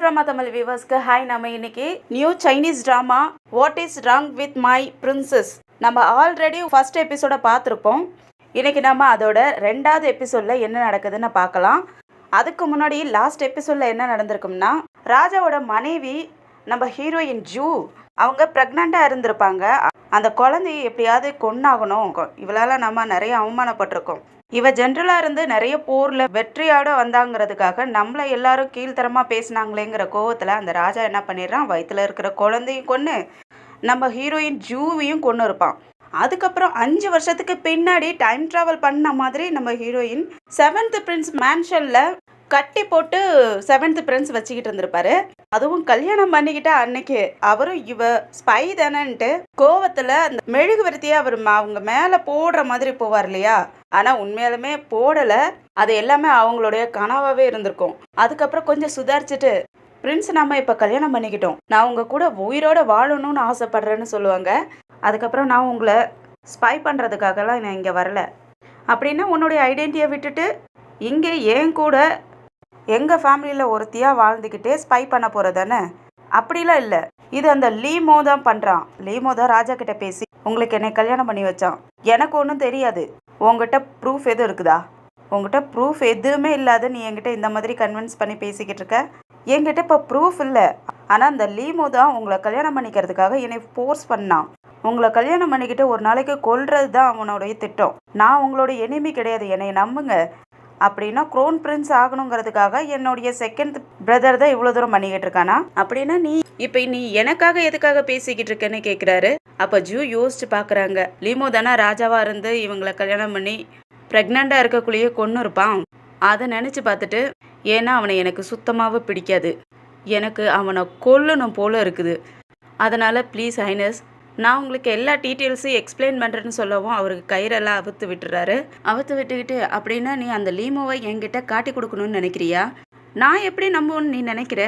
Drama Tamil வியூவர்ஸ்க்கு hi. நம்ம இன்னைக்கு new Chinese drama what is wrong with my princess நம்ம already first எபிசோட பார்த்துருப்போம். இன்னைக்கு நம்ம அதோட ரெண்டாவது எபிசோடில் என்ன நடக்குதுன்னு பார்க்கலாம். அதுக்கு முன்னாடி லாஸ்ட் எபிசோடில் என்ன நடந்திருக்கும்னா, ராஜாவோட மனைவி நம்ம ஹீரோயின் ஜூ அவங்க ப்ரெக்னெண்ட்டாக இருந்திருப்பாங்க. அந்த குழந்தைய எப்படியாவது கொன்னாகணும், இவளால் நம்ம நிறைய அவமானப்பட்டிருக்கோம். இவ ஜென்ரலாக இருந்து நிறைய போரில் வெற்றியாட வந்தாங்கிறதுக்காக நம்மளை எல்லாரும் கீழ்த்தரமாக பேசினாங்களேங்கிற கோவத்தில் அந்த ராஜா என்ன பண்ணிடுறான், வயிற்றுல இருக்கிற குழந்தையும் கொன்று நம்ம ஹீரோயின் ஜூவையும் கொன்று இருப்பான். அதுக்கப்புறம் 5 வருஷத்துக்கு பின்னாடி டைம் ட்ராவல் பண்ண மாதிரி நம்ம ஹீரோயின் 7th பிரின்ஸ் மேன்ஷனில் கட்டி போட்டு 7th பிரின்ஸ் வச்சுக்கிட்டு இருந்திருப்பாரு. அதுவும் கல்யாணம் பண்ணிக்கிட்ட அன்னைக்கு அவரும் இவ ஸ்பை தானன்ட்டு கோவத்தில் அந்த மெழுகுவர்த்தியை அவர் அவங்க மேலே போடுற மாதிரி போவார் இல்லையா. ஆனால் உண்மையாலுமே போடலை, அது எல்லாமே அவங்களுடைய கனவாகவே இருந்திருக்கும். அதுக்கப்புறம் கொஞ்சம் சுதாரிச்சுட்டு, பிரின்ஸ் நம்ம இப்போ கல்யாணம் பண்ணிக்கிட்டோம், நான் உங்கள் கூட உயிரோட வாழணும்னு ஆசைப்படுறேன்னு சொல்லுவாங்க. அதுக்கப்புறம் நான் உங்களை ஸ்பை பண்ணுறதுக்காகலாம் நான் இங்கே வரல, அப்படின்னா உன்னுடைய ஐடென்டிட்டியை விட்டுட்டு இங்கே என் கூட எங்கள் ஃபேமிலியில் ஒருத்தியாக வாழ்ந்துக்கிட்டே ஸ்பை பண்ண போகிறதானே? அப்படிலாம் இல்லை, இது அந்த லீமோ தான் பண்ணுறான். லீமோ தான் ராஜா கிட்ட பேசி உங்களுக்கு என்னை கல்யாணம் பண்ணி வச்சான். எனக்கு ஒன்றும் தெரியாது. உங்ககிட்ட ப்ரூஃப் எதுவும் இருக்குதா? உங்ககிட்ட ப்ரூஃப் எதுவுமே இல்லாத நீ என்கிட்ட இந்த மாதிரி கன்வின்ஸ் பண்ணி பேசிக்கிட்டு இருக்க. என்கிட்ட இப்போ ப்ரூஃப் இல்லை, ஆனால் அந்த லீமோ தான் உங்களை கல்யாணம் பண்ணிக்கிறதுக்காக என்னை ஃபோர்ஸ் பண்ணான். உங்களை கல்யாணம் பண்ணிக்கிட்டு ஒரு நாளைக்கு கொல்றது தான் அவனுடைய திட்டம். நான் உங்களோட எனிமி கிடையாது, என்னை நம்புங்க. அப்படின்னா க்ரோன் பிரின்ஸ் ஆகணுங்கிறதுக்காக என்னுடைய செகண்ட் பிரதர் தான் இவ்வளோ தூரம் பண்ணிக்கிட்டு இருக்கானா? அப்படின்னா நீ எனக்காக எதுக்காக பேசிக்கிட்டு இருக்கேன்னு கேட்குறாரு. அப்போ ஜூ யோசிச்சு பார்க்குறாங்க, லீமோ தானே ராஜாவாக இருந்து இவங்களை கல்யாணம் பண்ணி ப்ரெக்னெண்ட்டாக இருக்கக்குள்ளேயே கொன்று இருப்பான். அதை நினச்சி பார்த்துட்டு, ஏன்னா அவனை எனக்கு சுத்தமாகவே பிடிக்காது, எனக்கு அவனை கொல்லணும் போல இருக்குது, அதனால் ப்ளீஸ் ஹைனஸ் நான் உங்களுக்கு எல்லா டீட்டெயில்ஸும் எக்ஸ்பிளைன் பண்ணுறேன்னு சொல்லவும் அவருக்கு கயிறெல்லாம் அவுத்து விட்டுறாரு. அவுத்து விட்டுக்கிட்டு, அப்படின்னா நீ அந்த லீமோவை என்கிட்ட காட்டி கொடுக்கணும்னு நினைக்கிறியா? நான் எப்படி நம்புன்னு நீ நினைக்கிற?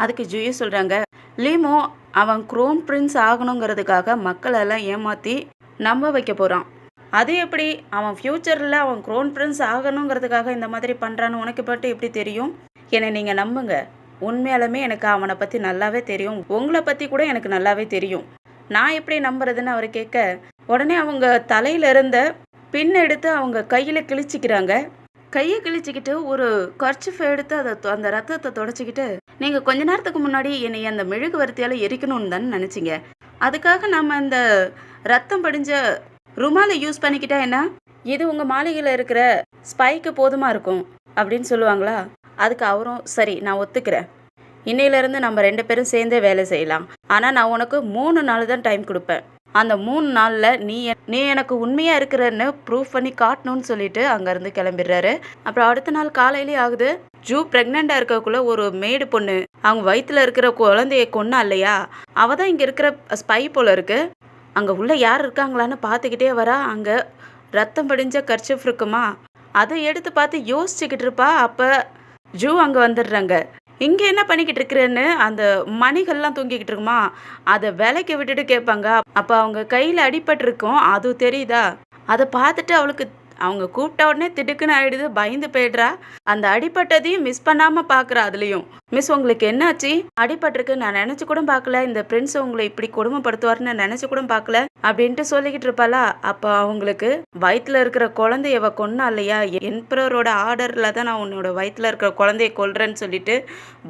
அதுக்கு ஜூயே சொல்கிறாங்க, லீமோ அவன் க்ரோன் பிரின்ஸ் ஆகணுங்கிறதுக்காக மக்களெல்லாம் ஏமாற்றி நம்ப வைக்க போகிறான். அது எப்படி அவன் ஃப்யூச்சரில் அவன் க்ரோன் பிரின்ஸ் ஆகணுங்கிறதுக்காக இந்த மாதிரி பண்ணுறான்னு உனக்கு பட்டு எப்படி தெரியும்? என்னை நீங்கள் நம்புங்க, உண்மையாலுமே எனக்கு அவனை பற்றி நல்லாவே தெரியும், உங்களை பற்றி கூட எனக்கு நல்லாவே தெரியும். நான் எப்படி நம்புறதுன்னு அவர் கேட்க, உடனே அவங்க தலையில் இருந்த பின் எடுத்து அவங்க கையில் கிழிச்சிக்கிறாங்க. கையை கிழிச்சிக்கிட்டு ஒரு கர்ச்சிஃபை எடுத்து அந்த ரத்தத்தை தொடச்சிக்கிட்டு, நீங்கள் கொஞ்ச நேரத்துக்கு முன்னாடி என்னை அந்த மெழுகுவர்த்தியால் எரிக்கணும்னு தானே நினச்சிங்க, அதுக்காக நம்ம இந்த ரத்தம் படிஞ்ச ருமாலை யூஸ் பண்ணிக்கிட்டா என்ன, இது உங்கள் மாளிகையில் இருக்கிற ஸ்பைக்கு போதுமாக இருக்கும் அப்படின்னு சொல்லுவாங்களா. அதுக்கு அவரும் சரி நான் ஒத்துக்கிறேன், இன்னையிலேருந்து நம்ம 2 பேரும் சேர்ந்தே வேலை செய்யலாம், ஆனால் நான் உனக்கு 3 நாள் தான் டைம் கொடுப்பேன். அந்த 3 நாளில் நீ எனக்கு உண்மையாக இருக்கிறன்னு ப்ரூஃப் பண்ணி காட்டணும்னு சொல்லிட்டு அங்கேருந்து கிளம்பிடுறாரு. அப்புறம் அடுத்த நாள் காலையிலே ஆகுது. ஜூ ப்ரெக்னெண்ட்டாக இருக்கக்குள்ள ஒரு மேடு பொண்ணு அவங்க வயிற்றுல இருக்கிற குழந்தைய கொன்னா இல்லையா, அவள் தான் இங்கே இருக்கிற ஸ்பை போல் இருக்கு. அங்கே உள்ள யார் இருக்காங்களான்னு பார்த்துக்கிட்டே வரா. அங்கே ரத்தம் படிஞ்ச கர்ச்சிஃப் இருக்குமா, அதை எடுத்து பார்த்து யோசிச்சுக்கிட்டு இருப்பா. அப்போ ஜூ அங்கே வந்துடுறாங்க. இங்கே என்ன பண்ணிக்கிட்டு இருக்கிறேன்னு அந்த மணிகள்லாம் தூங்கிக்கிட்டு இருக்குமா, அதை விலைக்கு விட்டுட்டு கேட்பாங்க. அப்போ அவங்க கையில் அடிபட்டிருக்கும், அது தெரியுதா? அதை பார்த்துட்டு அவளுக்கு அவங்க கூப்பிட்ட உடனே திடுக்குன்னு ஆகிடுது, பயந்து போய்ட்றா. அந்த அடிப்பட்டதையும் மிஸ் பண்ணாமல் பார்க்குறா. அதுலேயும், மிஸ் உங்களுக்கு என்னாச்சு? அடிபட்டிருக்கு, நான் நினச்சி கூட பார்க்கல, இந்த பிரின்ஸ் உங்களை இப்படி கொடுமைப்படுத்துவார்னு நினச்சி கூட பார்க்கல அப்படின்ட்டு சொல்லிக்கிட்டு இருப்பாளா. அப்போ அவங்களுக்கு வயிற்றுல இருக்கிற குழந்தையவ கொன்னா இல்லையா, எம்பரரோட ஆர்டரில் தான் நான் உன்னோட வயிற்றுல இருக்கிற குழந்தைய கொல்றேன்னு சொல்லிட்டு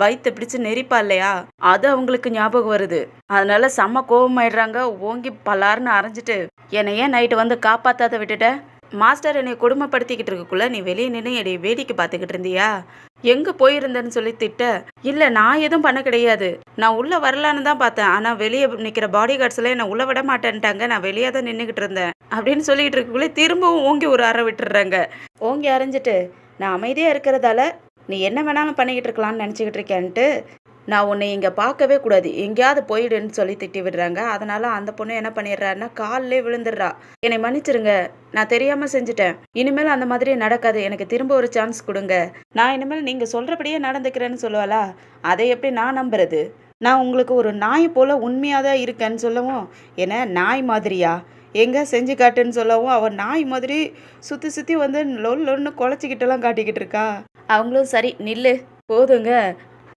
வயிற்று பிடிச்சி நெரிப்பா இல்லையா, அது அவங்களுக்கு ஞாபகம் வருது. அதனால செம்ம கோபமாயிடுறாங்க. ஓங்கி பலார்னு அரைஞ்சிட்டு, என்னை ஏன் நைட்டு வந்து காப்பாற்றாத விட்டுட்ட? மாஸ்டர் என்னை கொடுமைப்படுத்திக்கிட்டு இருக்கக்குள்ள நீ வெளியே நின்று என்னை வேடிக்கை பார்த்துக்கிட்டு இருந்தியா? எங்கே போயிருந்தேன்னு சொல்லி திட்ட. இல்லை நான் எதுவும் பண்ண கிடையாது, நான் உள்ளே வரலான்னு தான் பார்த்தேன், ஆனால் வெளியே நிற்கிற பாடி கார்ட்ஸ்லாம் என்னை உள்ளே விட மாட்டேன்ட்டாங்க, நான் வெளியே தான் நின்றுக்கிட்டு இருந்தேன் அப்படின்னு சொல்லிக்கிட்டு இருக்கக்குள்ளே திரும்பவும் ஓங்கி ஒரு அறை விட்டுடுறாங்க. ஓங்கி அரைஞ்சிட்டு, நான் அமைதியாக இருக்கிறதால நீ என்ன வேணாலும் பண்ணிக்கிட்டு இருக்கலாம்னு நினச்சிக்கிட்டு இருக்கேன்ட்டு நான் உன்னை இங்கே பார்க்கவே கூடாது, எங்கேயாவது போயிடுன்னு சொல்லி திட்டி விடுறாங்க. அதனால் அந்த பொண்ணு என்ன பண்ணிடுறாருன்னா காலிலே விழுந்துடுறா. என்னை மன்னிச்சிருங்க, நான் தெரியாமல் செஞ்சுட்டேன், இனிமேல் அந்த மாதிரி நடக்காது, எனக்கு திரும்ப ஒரு சான்ஸ் கொடுங்க, நான் இனிமேல் நீங்கள் சொல்கிறபடியே நடந்துக்கிறேன்னு சொல்லுவாளா. அதை எப்படி நான் நம்புறது? நான் உங்களுக்கு ஒரு நாய் போல் உண்மையாக தான் இருக்கேன்னு சொல்லவும், என்ன நாய் மாதிரியா, எங்கே செஞ்சு காட்டுன்னு சொல்லவும் அவன் நாய் மாதிரி சுற்றி சுற்றி வந்து லொன்னு குழச்சிக்கிட்டெல்லாம் காட்டிக்கிட்டு இருக்கா. அவங்களும் சரி நில்லு போதுங்க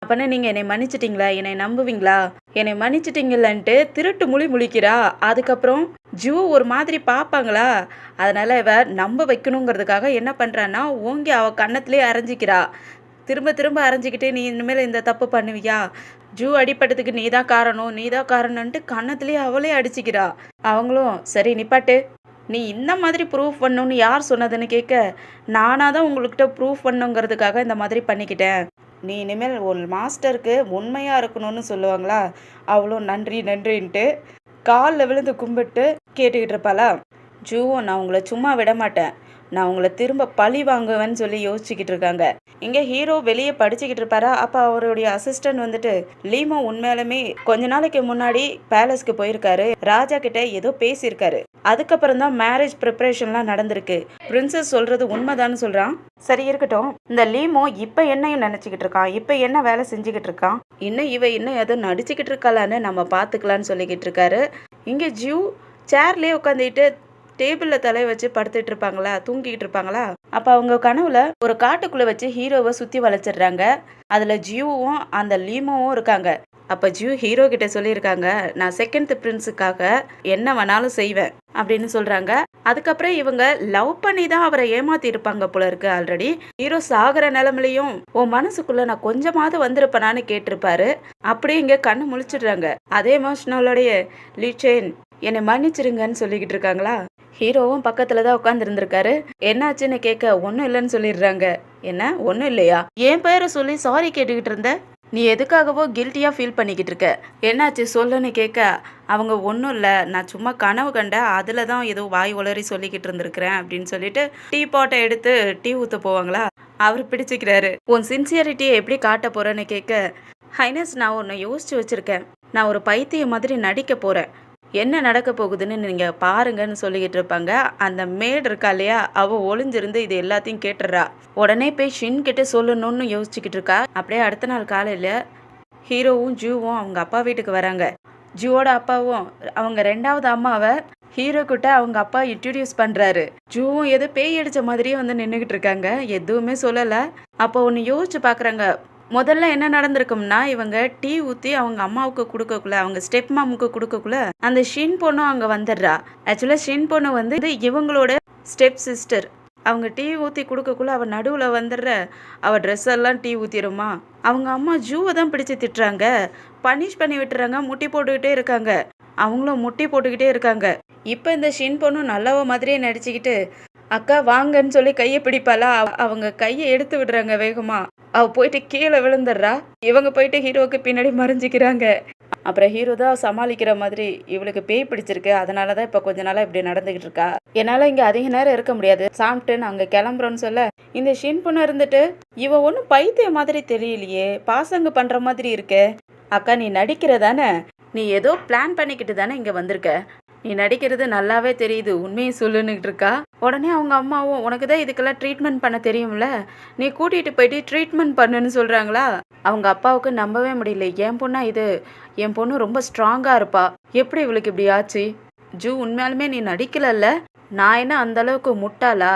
அப்பனா நீங்கள் என்னை மன்னிச்சிட்டிங்களா, என்னை நம்புவீங்களா, என்னை மன்னிச்சிட்டிங்களன்ட்டு திருட்டு முழிக்கிறா. அதுக்கப்புறம் ஜூ ஒரு மாதிரி பார்ப்பாங்களா, அதனால் இவ நம்ப வைக்கணுங்கிறதுக்காக என்ன பண்ணுறான்னா ஓங்கி அவள் கன்னத்திலே அரைஞ்சிக்கிறா. திரும்ப திரும்ப அரைஞ்சிக்கிட்டு நீ இனிமேல் இந்த தப்பு பண்ணுவியா, ஜூ அடிப்பட்டதுக்கு நீ தான் காரணம், நீ தான் காரணம்ன்ட்டு கன்னத்திலே அவளே அடிச்சிக்கிறா. அவங்களும் சரி நிப்பாட்டு, நீ இந்த மாதிரி ப்ரூஃப் பண்ணணும்னு யார் சொன்னதுன்னு கேட்க, நானாக தான் உங்கள்கிட்ட ப்ரூஃப் பண்ணுங்கிறதுக்காக இந்த மாதிரி பண்ணிக்கிட்டேன். நீ இனிமேல் ஒரு மாஸ்டருக்கு உண்மையாக இருக்கணும்னு சொல்லுவாங்களா, அவ்வளோ நன்றி நன்றின்ட்டு காலில் விழுந்து கும்பிட்டு கேட்டுக்கிட்டு இருப்பாளா. ஜூவும் நான் உங்களை சும்மா விட மாட்டேன், நான் உங்களை திரும்ப பழி வாங்குவேன்னு சொல்லி யோசிச்சுக்கிட்டு இருக்காங்க. இங்கே ஹீரோ வெளியே படிச்சுக்கிட்டு இருப்பாரா. அப்போ அவருடைய அசிஸ்டன்ட் வந்துட்டு லீமோ உண்மையாலுமே கொஞ்ச நாளைக்கு முன்னாடி பேலஸ்க்கு போயிருக்காரு, ராஜா கிட்ட ஏதோ பேசியிருக்காரு. அதுக்கப்புறம் தான் மேரேஜ் ப்ரிப்பரேஷன்லாம் நடந்திருக்கு, பிரின்சஸ் சொல்றது உண்மைதான்னு சொல்றான். சரி இருக்கட்டும், இந்த லீமோ இப்போ என்னையும் நினச்சிக்கிட்டு இருக்கான், இப்போ என்ன வேலை செஞ்சுக்கிட்டு இருக்கான், இன்னும் ஏதோ நடிச்சுக்கிட்டு இருக்காளான்னு நம்ம பார்த்துக்கலான்னு சொல்லிக்கிட்டு இருக்காரு. இங்கே ஜூ சேர்லேயே உட்காந்துட்டு டேபிளில் தலையை வச்சு படுத்துட்டு இருப்பாங்களா, தூங்கிக்கிட்டு இருப்பாங்களா. அப்போ அவங்க கனவுல ஒரு காட்டுக்குள்ளே வச்சு ஹீரோவை சுற்றி வளைச்சிடுறாங்க. அதில் ஜியூவும் அந்த லீமோவும் இருக்காங்க. அப்போ ஜியூ ஹீரோ கிட்ட சொல்லியிருக்காங்க, நான் செகண்ட் பிரின்ஸுக்காக என்ன வேணாலும் செய்வேன் அப்படின்னு சொல்கிறாங்க. அதுக்கப்புறம் இவங்க லவ் பண்ணி தான் அவரை ஏமாத்தி இருப்பாங்க போல இருக்கு. ஆல்ரெடி ஹீரோ சாகிற நிலமையிலையும் உன் மனசுக்குள்ள நான் கொஞ்சமாவது வந்திருப்பேனான்னு கேட்டிருப்பாரு. அப்படியே இங்கே கண்ணு முழிச்சிடுறாங்க. அதே எமோஷனலோடைய லீச்சேன் என்னை மன்னிச்சிருங்கன்னு சொல்லிக்கிட்டு இருக்காங்களா. ஹீரோவும் பக்கத்துல தான் உட்காந்துருந்துருக்காரு. என்னாச்சுன்னு கேட்க ஒன்றும் இல்லைன்னு சொல்லிடுறாங்க. என்ன ஒன்றும் இல்லையா, என் பேரை சொல்லி சாரி கேட்டுக்கிட்டு இருந்த, நீ எதுக்காகவோ கில்ட்டியாக ஃபீல் பண்ணிக்கிட்டு இருக்க, என்னாச்சு சொல்லுன்னு கேட்க அவங்க ஒன்றும் இல்லை, நான் சும்மா கனவு கண்டேன், அதில் தான் ஏதோ வாய் உளறி சொல்லிக்கிட்டு இருந்திருக்கிறேன் அப்படின்னு சொல்லிட்டு டீ பாட்டை எடுத்து டீ ஊற்ற போவாங்களா. அவர் பிடிச்சிக்கிறாரு. உன் சின்சியரிட்டியை எப்படி காட்ட போகிறேன்னு கேட்க, ஹைனஸ் நான் ஒன்று யோசிச்சு வச்சுருக்கேன், நான் ஒரு பைத்திய மாதிரி நடிக்க போகிறேன், என்ன நடக்க போகுதுன்னு நீங்கள் பாருங்கன்னு சொல்லிக்கிட்டு இருப்பாங்க. அந்த மேட் இருக்கா இல்லையா, அவள் ஒளிஞ்சிருந்து இது எல்லாத்தையும் கேட்டுடுறா. உடனே போய் ஷின் கிட்ட சொல்லணும்னு யோசிச்சுக்கிட்டு இருக்கா. அப்படியே அடுத்த நாள் காலையில் ஹீரோவும் ஜூவும் அவங்க அப்பா வீட்டுக்கு வராங்க. ஜூவோட அப்பாவும் அவங்க ரெண்டாவது அம்மாவை ஹீரோ கிட்ட அவங்க அப்பா இன்ட்ரடியூஸ் பண்ணுறாரு. ஜூவும் எதோ பேய் அடித்த மாதிரியே வந்து நின்றுக்கிட்டு இருக்காங்க, எதுவுமே சொல்லலை. அப்போ ஒன்று யோசிச்சு பார்க்குறாங்க. முதல்ல என்ன நடந்திருக்கும்னா, இவங்க டீ ஊற்றி அவங்க அம்மாவுக்கு கொடுக்கக்குள்ள, அவங்க ஸ்டெப் மாமுக்கு கொடுக்கக்குள்ள அந்த ஷின் பொண்ணும் அங்கே வந்துடுறா. ஆக்சுவலாக ஷின் பொண்ணு வந்து இவங்களோட ஸ்டெப் சிஸ்டர். அவங்க டீ ஊற்றி கொடுக்கக்குள்ள அவள் நடுவில் வந்துடுற, அவள் ட்ரெஸ் எல்லாம் டீ ஊற்றிடுமா. அவங்க அம்மா ஜூவை தான் பிடிச்சி திட்டுறாங்க, பனிஷ் பண்ணி விட்டுறாங்க, முட்டி போட்டுக்கிட்டே இருக்காங்க. அவங்களும் முட்டி போட்டுக்கிட்டே இருக்காங்க. இப்போ இந்த ஷின் பொண்ணும் நல்லவ மாதிரியே நடிச்சுக்கிட்டு அக்கா வாங்கன்னு சொல்லி கையை பிடிப்பாளா, அவங்க கையை எடுத்து விடுறாங்க வேகமா. அவ போயிட்டு கீழே விழுந்துடுறா. இவங்க போயிட்டு ஹீரோவுக்கு பின்னாடி மறைஞ்சிக்கிறாங்க. அப்புறம் ஹீரோ தான் சமாளிக்கிற மாதிரி, இவளுக்கு பேய் பிடிச்சிருக்கு, அதனால தான் இப்போ கொஞ்ச நாளாக இப்படி நடந்துக்கிட்டு இருக்கா, என்னால் இங்கே அதிக நேரம் இருக்க முடியாது, சாப்பிட்டு நாங்கள் கிளம்புறோன்னு சொல்ல, இந்த ஷின் பொண்ணு இருந்துட்டு இவன் ஒன்றும் பைத்திய மாதிரி தெரியலையே, பாசங்க பண்ணுற மாதிரி இருக்கே, அக்கா நீ நடிக்கிறதானே, நீ ஏதோ பிளான் பண்ணிக்கிட்டு தானே இங்கே வந்திருக்க, நீ நடிக்கிறது நல்லாவே தெரியுது, உண்மையை சொல்லுன்னுக்கிட்டு இருக்கா. உடனே அவங்க அம்மாவும் உனக்கு தான் இதுக்கெல்லாம் ட்ரீட்மெண்ட் பண்ண தெரியும்ல, நீ கூட்டிகிட்டு போயிட்டு ட்ரீட்மெண்ட் பண்ணுன்னு சொல்கிறாங்களா. அவங்க அப்பாவுக்கு நம்பவே முடியல. என் பொண்ணா இது, என் பொண்ணு ரொம்ப ஸ்ட்ராங்காக இருப்பா, எப்படி இவளுக்கு இப்படி ஆச்சு, ஜூ உண்மையாலுமே நீ நடிக்கலல்ல, நான் என்ன அந்தளவுக்கு முட்டாளா,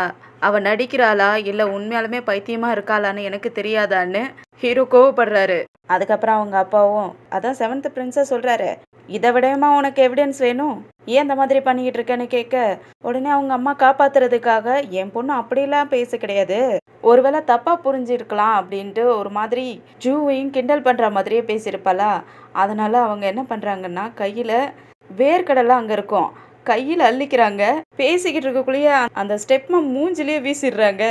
அவள் நடிக்கிறாளா இல்லை உண்மையாலுமே பைத்தியமாக இருக்காளான்னு எனக்கு தெரியாதான்னு ஹீரோ கோவப்படுறாரு. அதுக்கப்புறம் அவங்க அப்பாவும் அதான் செவன்த் பிரின்ஸை சொல்கிறாரு, இதை விடமா உனக்கு எவிடன்ஸ் வேணும், ஏன் இந்த மாதிரி பண்ணிக்கிட்டு இருக்கேன்னு கேட்க, உடனே அவங்க அம்மா காப்பாத்துறதுக்காக என் பொண்ணு அப்படிலாம் பேச கிடையாது, ஒருவேளை தப்பாக புரிஞ்சிருக்கலாம் அப்படின்ட்டு ஒரு மாதிரி ஜூவையும் கிண்டல் பண்ணுற மாதிரியே பேசியிருப்பாளா. அதனால அவங்க என்ன பண்ணுறாங்கன்னா, கையில் வேர்க்கடலை அங்கே இருக்கும், கையில் அள்ளிக்கிறாங்க. பேசிக்கிட்டு இருக்கக்குள்ளேயே அந்த ஸ்டெப்மா மூஞ்சிலேயே வீசிடுறாங்க.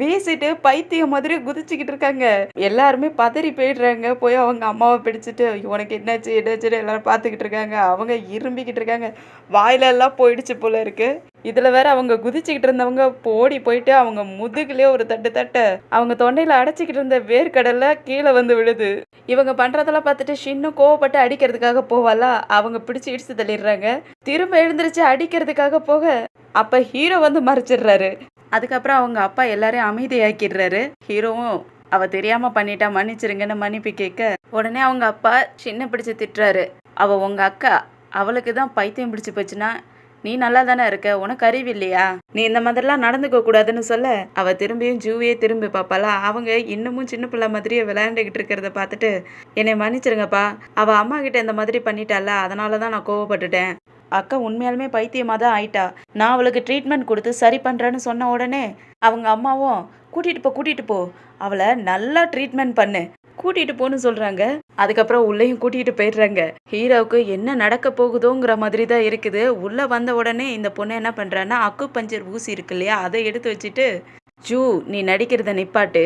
வீசிட்டு பைத்தியம் மாதிரி குதிச்சுக்கிட்டு இருக்காங்க. எல்லாருமே பதறி போயிடுறாங்க. போய் அவங்க அம்மாவை பிடிச்சிட்டு உனக்கு என்னாச்சு என்னாச்சுன்னு எல்லாரும் பார்த்துக்கிட்டு இருக்காங்க. அவங்க இரும்பிக்கிட்டு இருக்காங்க. வாயிலெல்லாம் போயிடுச்சு போல இருக்கு. இதில் வேற அவங்க குதிச்சுக்கிட்டு இருந்தவங்க ஓடி போயிட்டு அவங்க முதுகுலேயே ஒரு தட்டு அவங்க தொண்டையில் அடைச்சிக்கிட்டு இருந்த வேர்க்கடலை கீழே வந்து விழுது. இவங்க பண்ணுறதெல்லாம் பார்த்துட்டு ஷின்னும் கோவப்பட்டு அடிக்கிறதுக்காக போவாளா, அவங்க பிடிச்சி இடிச்சு தள்ளிடுறாங்க. திரும்ப எழுந்திரிச்சு அடிக்கிறதுக்காக போக அப்போ ஹீரோ வந்து மறைச்சிடுறாரு. அதுக்கப்புறம் அவங்க அப்பா எல்லாரையும் அமைதியாக்கிடுறாரு. ஹீரோவும் அவ தெரியாமல் பண்ணிட்டா மன்னிச்சிருங்கன்னு மன்னிப்பு கேட்க, உடனே அவங்க அப்பா சின்ன பிடிச்சி திட்டுறாரு. அவள் உங்கள் அக்கா, அவளுக்கு தான் பைத்தியம் பிடிச்சி போச்சுன்னா நீ நல்லா தானே இருக்க, உனக்கு அறிவு இல்லையா, நீ இந்த மாதிரிலாம் நடந்துக்க கூடாதுன்னு சொல்ல அவ திரும்பியும் ஜூவே திரும்பி பார்ப்பாளா. அவங்க இன்னமும் சின்ன பிள்ளை மாதிரியே விளையாண்டுக்கிட்டு இருக்கிறத பார்த்துட்டு, என்னை மன்னிச்சிருங்கப்பா, அவ அம்மா கிட்ட இந்த மாதிரி பண்ணிட்டால, அதனால தான் நான் கோவப்பட்டுட்டேன். அக்கா உண்மையாலுமே பைத்தியமாக தான் ஆயிட்டா. நான் அவளுக்கு ட்ரீட்மெண்ட் கொடுத்து சரி பண்ணுறேன்னு சொன்ன உடனே அவங்க அம்மாவும் கூட்டிகிட்டு போ, அவளை நல்லா ட்ரீட்மெண்ட் பண்ணு, கூட்டிகிட்டு போன்னு சொல்கிறாங்க. அதுக்கப்புறம் உள்ளேயும் கூட்டிகிட்டு போயிடுறாங்க. ஹீரோவுக்கு என்ன நடக்க போகுதோங்கிற மாதிரி தான் இருக்குது. உள்ளே வந்த உடனே இந்த பொண்ணு என்ன பண்ணுறான்னா, அக்கு பஞ்சர் ஊசி இருக்கு இல்லையா, அதை எடுத்து வச்சுட்டு, ஜூ நீ நடிக்கிறத நிப்பாட்டு,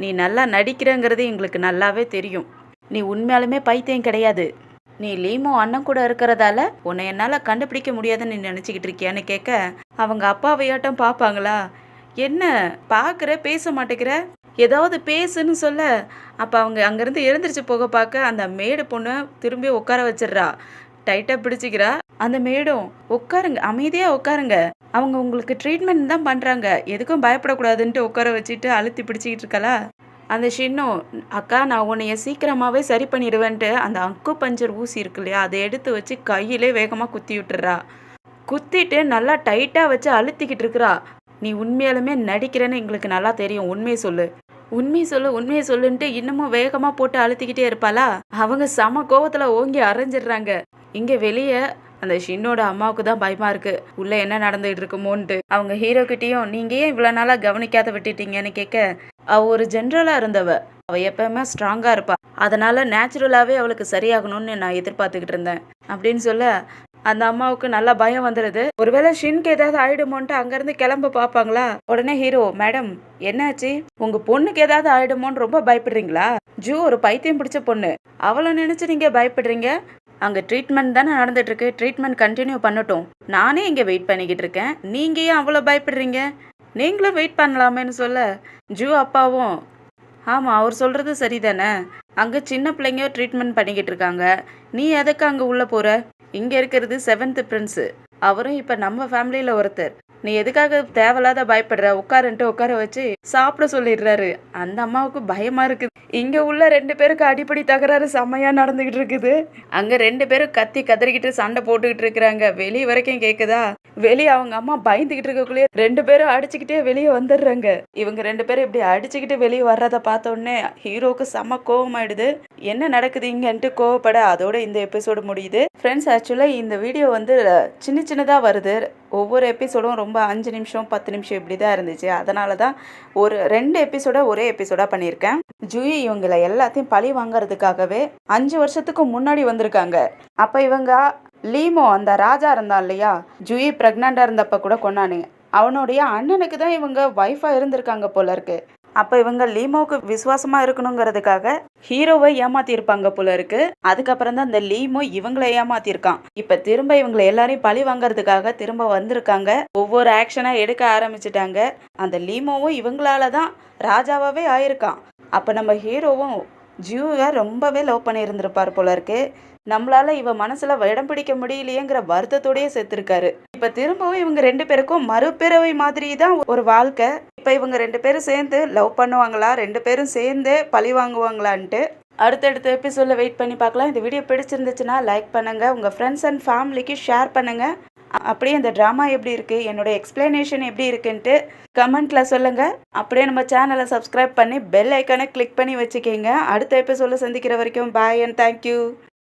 நீ நல்லா நடிக்கிறங்கிறது எங்களுக்கு நல்லாவே தெரியும், நீ உண்மையாலுமே பைத்தியம் கிடையாது, நீ லீமோ அண்ணன் கூட இருக்கிறதால உன்னை என்னால் கண்டுபிடிக்க முடியாதுன்னு நீ நினச்சிக்கிட்டு இருக்கியான்னு கேட்க, அவங்க அப்பாவையாட்டம் பார்ப்பாங்களா, என்ன பார்க்குற பேச மாட்டேங்கிற, ஏதாவது பேசுன்னு சொல்ல. அப்போ அவங்க அங்கேருந்து எழுந்திரிச்சு போக பார்க்க அந்த மேடு பொண்ணு திரும்பி உட்கார வச்சிடுறா, டைட்டாக பிடிச்சிக்கிறா. அந்த மேடும் உட்காருங்க, அமைதியாக உட்காருங்க, அவங்க உங்களுக்கு ட்ரீட்மெண்ட் தான் பண்ணுறாங்க, எதுக்கும் பயப்படக்கூடாதுன்ட்டு உட்கார வச்சுட்டு அழுத்தி பிடிச்சிக்கிட்டு இருக்கலா. அந்த ஷின்னும் அக்கா நான் உன்னைய சீக்கிரமாகவே சரி பண்ணிடுவேன்ட்டு அந்த அக்கு பஞ்சர் ஊசி இருக்கு இல்லையா, அதை எடுத்து வச்சு கையிலே வேகமாக குத்தி விட்டுறா. குத்திட்டு நல்லா டைட்டாக வச்சு அழுத்திக்கிட்டு இருக்கிறா. நீ உண்மையாலுமே நடிக்கிறேன்னு எங்களுக்கு நல்லா தெரியும், உண்மையை சொல்லுன்ட்டு இன்னமும் வேகமாக போட்டு அழுத்திக்கிட்டே இருப்பாளா. அவங்க சம கோவத்தில் ஓங்கி அரைஞ்சிடுறாங்க. இங்கே வெளியே அந்த ஷின்னோட அம்மாவுக்கு தான் பயமாக இருக்குது, உள்ளே என்ன நடந்துகிட்டு இருக்குமோன்ட்டு. அவங்க ஹீரோக்கிட்டேயும் நீங்கள் ஏன் இவ்வளோ நாளாக கவனிக்காத விட்டுட்டீங்கன்னு கேட்க, அவள் ஒரு ஜென்ரலாக இருந்தவ, அவள் எப்பவுமே ஸ்ட்ராங்காக இருப்பாள், அதனால் நேச்சுரலாகவே அவளுக்கு சரியாகணும்னு நான் எதிர்பார்த்துக்கிட்டு இருந்தேன் அப்படின்னு சொல்ல, அந்த அம்மாவுக்கு நல்லா பயம் வந்துடுது. ஒருவேளை ஷின்க்கு ஏதாவது ஆயிடுமோன்ட்டு அங்கேருந்து கிளம்ப பார்ப்பாங்களா. உடனே ஹீரோ, மேடம் என்னாச்சு, உங்கள் பொண்ணுக்கு ஏதாவது ஆயிடுமோன்னு ரொம்ப பயப்படுறீங்களா, ஜூ ஒரு பைத்தியம் பிடிச்ச பொண்ணு, அவளை நினச்சி நீங்கள் பயப்படுறீங்க, அங்கே ட்ரீட்மெண்ட் தானே நடந்துட்டுருக்கு, ட்ரீட்மெண்ட் கண்டினியூ பண்ணட்டும், நானே இங்கே வெயிட் பண்ணிக்கிட்டு இருக்கேன், நீங்கள் ஏன் அவ்வளோ பயப்படுறீங்க, நீங்களும் வெயிட் பண்ணலாமேன்னு சொல்ல, ஜூ அப்பாவும் ஆமாம் அவர் சொல்கிறது சரிதானே, அங்கே சின்ன பிள்ளைங்க ட்ரீட்மெண்ட் பண்ணிக்கிட்டு இருக்காங்க, நீ எதுக்கு அங்கே உள்ளே போகிற, இங்கே இருக்கிறது 7th பிரின்ஸு, அவரும் இப்போ நம்ம ஃபேமிலியில் ஒருத்தர், நீ எதுக்காக தேவையில்லாத பயப்படுற, உட்காருன்ட்டு உட்கார வச்சு சாப்பிட சொல்லிடுறாரு. அந்த அம்மாவுக்கு பயமாக இருக்குது. இங்கே உள்ள 2 பேருக்கு அடிப்படை தகராறு செம்மையாக நடந்துக்கிட்டு இருக்குது. அங்கே 2 பேரும் கத்தி கதறிக்கிட்டு சண்டை போட்டுக்கிட்டு இருக்கிறாங்க. வெளியே வரைக்கும் கேட்குதா. வெளியே அவங்க அம்மா பயந்துக்கிட்டு இருக்கக்குள்ளேயே 2 பேரும் அடிச்சுக்கிட்டே வெளியே வந்துடுறாங்க. இவங்க 2 பேரும் இப்படி அடிச்சுக்கிட்டு வெளியே வர்றதை பார்த்தோன்னே ஹீரோவுக்கு செம்ம கோவமாயிடுது. என்ன நடக்குது இங்கன்ட்டு கோவப்பட அதோட இந்த எபிசோடு முடியுது. ஃப்ரெண்ட்ஸ் ஆக்சுவலாக இந்த வீடியோ வந்து சின்னதாக வருது. ஒவ்வொரு எபிசோடும் ரொம்ப 5 நிமிஷம் 10 நிமிஷம் இப்படி தான் இருந்துச்சு. அதனால தான் ஒரு 2 எபிசோட ஒரே எபிசோடாக பண்ணியிருக்கேன். ஜூயி இவங்களை எல்லாத்தையும் பழி வாங்கிறதுக்காகவே 5 வருஷத்துக்கு முன்னாடி வந்திருக்காங்க. அப்போ இவங்க லீமோ அந்த ராஜா இருந்தான் இல்லையா, ஜூயி ப்ரெக்னெண்ட்டாக இருந்தப்போ கூட கொண்டானுங்க, அவனுடைய அண்ணனுக்கு தான் இவங்க ஒய்ஃபாக இருந்திருக்காங்க போல இருக்கு. அப்போ இவங்க லீமோவுக்கு விசுவாசமாக இருக்கணுங்கிறதுக்காக ஹீரோவை ஏமாத்திருப்பாங்க போல இருக்கு. அதுக்கப்புறம் தான் அந்த லீமோ இவங்களை ஏமாத்திருக்கான். இப்போ திரும்ப இவங்களை எல்லாரையும் பழி வாங்கறதுக்காக திரும்ப வந்திருக்காங்க. ஒவ்வொரு ஆக்ஷனாக எடுக்க ஆரம்பிச்சிட்டாங்க. அந்த லீமோவும் இவங்களால தான் ராஜாவாகவே ஆயிருக்கான். அப்போ நம்ம ஹீரோவும் ஜூவை ரொம்பவே லவ் பண்ணியிருந்திருப்பார் போல இருக்கு. நம்மளால இவ மனசுல இடம் பிடிக்க முடியலையேங்கிற வருத்தத்தோடயே செத்துருக்காரு. இப்ப திரும்பவும் இவங்க 2 பேருக்கும் மறுபிறவை மாதிரி தான் ஒரு வாழ்க்கை. இப்ப இவங்க 2 பேரும் சேர்ந்து லவ் பண்ணுவாங்களா, 2 பேரும் சேர்ந்து பழி வாங்குவாங்களான்ட்டு அடுத்தடுத்த எபிசோட்ல வெயிட் பண்ணி பார்க்கலாம். இந்த வீடியோ பிடிச்சிருந்துச்சுன்னா லைக் பண்ணுங்க, உங்க ஃப்ரெண்ட்ஸ் அண்ட் ஃபேமிலிக்கு ஷேர் பண்ணுங்க. அப்படியே இந்த ட்ராமா எப்படி இருக்கு, என்னோட எக்ஸ்பிளனேஷன் எப்படி இருக்குன்ட்டு கமெண்ட்ல சொல்லுங்க. அப்படியே நம்ம சேனலை சப்ஸ்கிரைப் பண்ணி பெல் ஐக்கானை கிளிக் பண்ணி வச்சுக்கோங்க. அடுத்த எபிசோட்ல சந்திக்கிற வரைக்கும் பாய் அண்ட் தேங்க்யூ.